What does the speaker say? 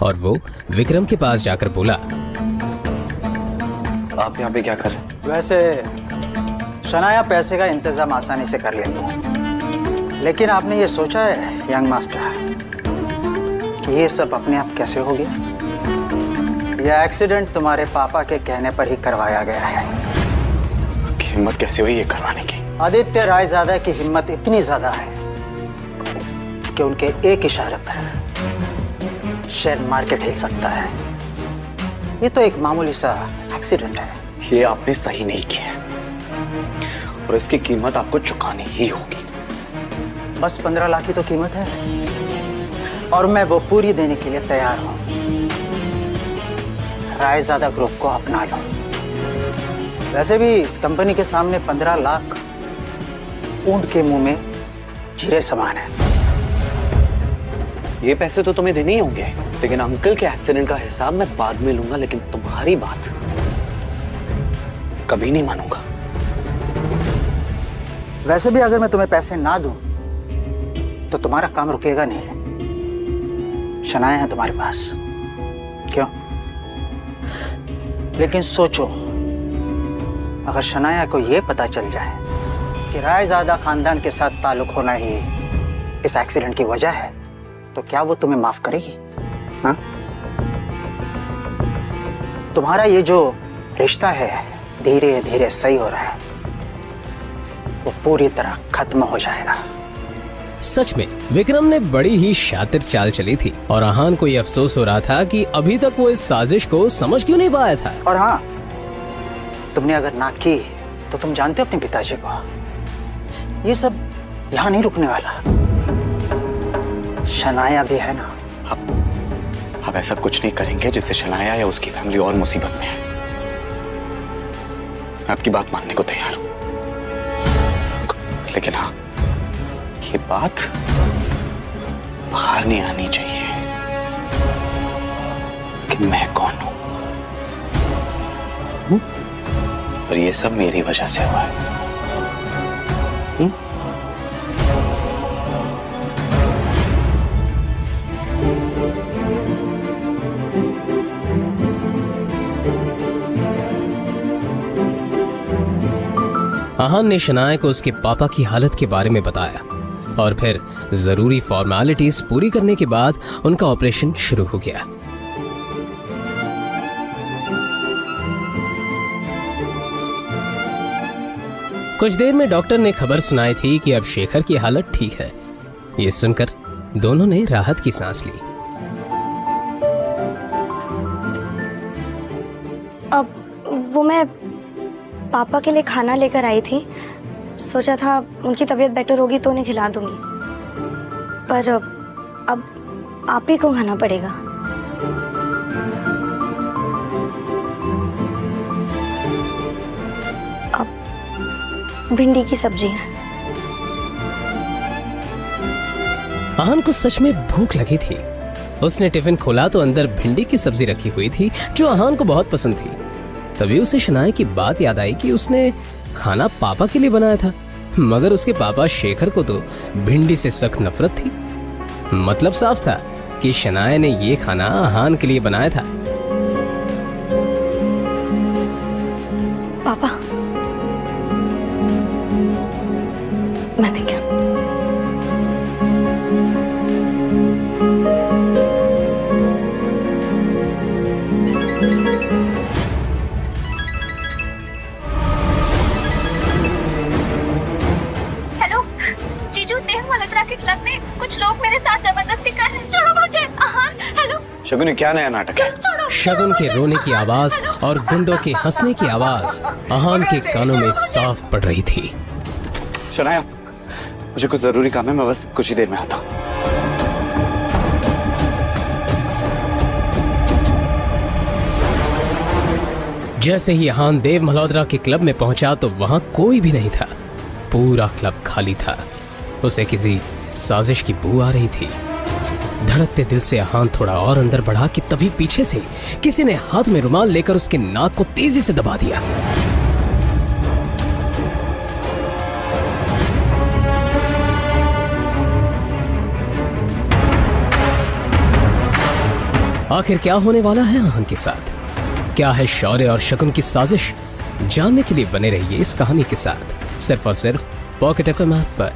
और वो विक्रम के पास जाकर बोला, आप यहाँ पे क्या कर रहे हैं? वैसे शनाया पैसे का इंतजाम आसानी से कर लेंगे, लेकिन आपने ये सोचा है यंग मास्टर कि ये सब अपने आप कैसे हो गया? यह एक्सीडेंट तुम्हारे पापा के कहने पर ही करवाया गया है। हिम्मत कैसे हुई ये करवाने की? आदित्य रायजादा की हिम्मत इतनी ज्यादा है कि उनके एक इशारे पर शेयर मार्केट हिल सकता है। ये तो एक मामूली सा एक्सीडेंट है। ये आपने सही नहीं किया और इसकी कीमत आपको चुकानी ही होगी। बस 15 लाख की तो कीमत है और मैं वो पूरी देने के लिए तैयार हूं। रायजादा ग्रुप को अपना लो। वैसे भी इस कंपनी के सामने 15 लाख ऊंट के मुंह में जीरे समान है। ये पैसे तो तुम्हें देने ही होंगे, लेकिन अंकल के एक्सीडेंट का हिसाब मैं बाद में लूंगा, लेकिन तुम्हारी बात कभी नहीं मानूंगा। वैसे भी अगर मैं तुम्हें पैसे ना दूं तो तुम्हारा काम रुकेगा नहीं। शनाया है तुम्हारे पास, क्यों? लेकिन सोचो, अगर शनाया को यह पता चल जाए कि रायजादा खानदान के साथ ताल्लुक होना ही इस एक्सीडेंट की वजह है, तो क्या वो तुम्हें माफ करेगी? हाँ? तुम्हारा ये जो रिश्ता है धीरे धीरे सही हो रहा है, वो पूरी तरह खत्म हो जाएगा। सच में विक्रम ने बड़ी ही शातिर चाल चली थी और आहान को ये अफसोस हो रहा था कि अभी तक वो इस साजिश को समझ क्यों नहीं पाया था। और हाँ, तुमने अगर ना की तो तुम जानते हो अपने पिताजी को, ये सब यहाँ नहीं रुकने वाला। शनाया भी है ना। अब ऐसा कुछ नहीं करेंगे जिससे शनाया या उसकी फैमिली और मुसीबत में है। मैं आपकी बात मानने को तैयार हूं, लेकिन हाँ, ये बात बाहर नहीं आनी चाहिए कि मैं कौन हूं। और ये सब मेरी वजह से हुआ है। आहान ने शनाया को उसके पापा की हालत के बारे में बताया और फिर जरूरी फॉर्मेलिटीज पूरी करने के बाद उनका ऑपरेशन शुरू हो गया। कुछ देर में डॉक्टर ने खबर सुनाई थी कि अब शेखर की हालत ठीक है। ये सुनकर दोनों ने राहत की सांस ली। अब वो मैं पापा के लिए खाना लेकर आई थी, सोचा था उनकी तबीयत बेटर होगी तो उन्हें खिला दूंगी, पर अब आप ही को खाना पड़ेगा। अब भिंडी की सब्जी है। आहान को सच में भूख लगी थी। उसने टिफिन खोला तो अंदर भिंडी की सब्जी रखी हुई थी जो आहान को बहुत पसंद थी। तभी उसे शनाया की बात याद आई कि उसने खाना पापा के लिए बनाया था, मगर उसके पापा शेखर को तो भिंडी से सख्त नफरत थी। मतलब साफ था कि शनाया ने ये खाना आहान के लिए बनाया था। पापा, मैं क्या के क्लब में कुछ लोग मेरे साथ जबरदस्ती कर रहे हैं। छोड़ो मुझे। आहान, हेलो। शगुन, ये क्या नया नाटक है? शगुन के रोने की आवाज और गुंडों के हंसने की आवाज आहान के कानों में साफ पड़ रही थी। शनाया, मुझे कुछ जरूरी काम है, मैं बस कुछ ही देर में आता हूँ। जैसे ही आहान देव मल्होत्रा के क्लब में पहुंचा तो वहां कोई भी नहीं था। पूरा क्लब खाली था। उसे किसी साजिश की बू आ रही थी। धड़कते दिल से आहान थोड़ा और अंदर बढ़ा कि तभी पीछे से किसी ने हाथ में रुमाल लेकर उसके नाक को तेजी से दबा दिया। आखिर क्या होने वाला है आहान के साथ? क्या है शौर्य और शकुन की साजिश? जानने के लिए बने रहिए इस कहानी के साथ, सिर्फ और सिर्फ पॉकेट FM ऐप पर।